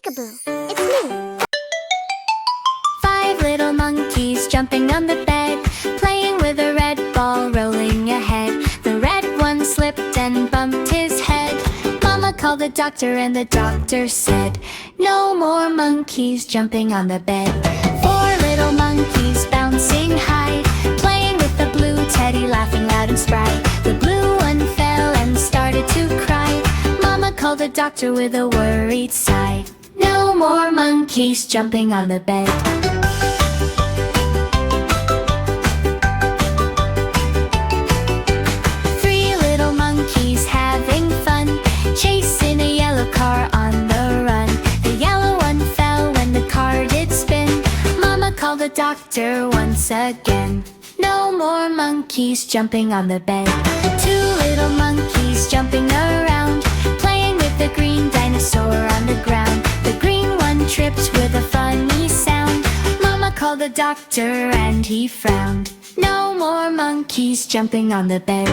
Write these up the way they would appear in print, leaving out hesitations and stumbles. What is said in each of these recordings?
Peekaboo, it's me. Five little monkeys jumping on the bed, playing with a red ball rolling ahead. The red one slipped and bumped his head. Mama called the doctor and the doctor said, "No more monkeys jumping on the bed." Four little monkeys bouncing high, playing with the blue teddy, laughing loud and spry. The blue one fell and started to cry. Mama called the doctor with a worried sigh. No more monkeys jumping on the bed. Three little monkeys having fun, chasing a yellow car on the run. The yellow one fell when the car did spin. Mama called the doctor once again. No more monkeys jumping on the bed. Two little monkeys jumping around, playing with the green dinosaur on the ground. The green one tripped with a funny sound. Mama called the doctor and he frowned. No more monkeys jumping on the bed.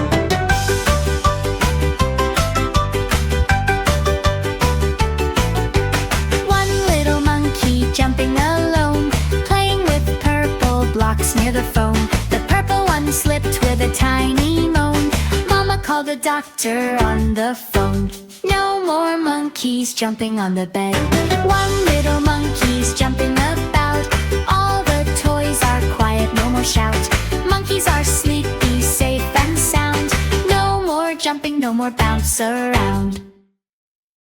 One little monkey jumping alone, playing with purple blocks near the phone. The purple one slipped with a tiny moan. Mama called the doctor on the phone. No more monkeys jumping on the bed. One little monkey's jumping about, all the toys are quiet, no more shout. Monkeys are sleepy, safe and sound. No more jumping, no more bounce around.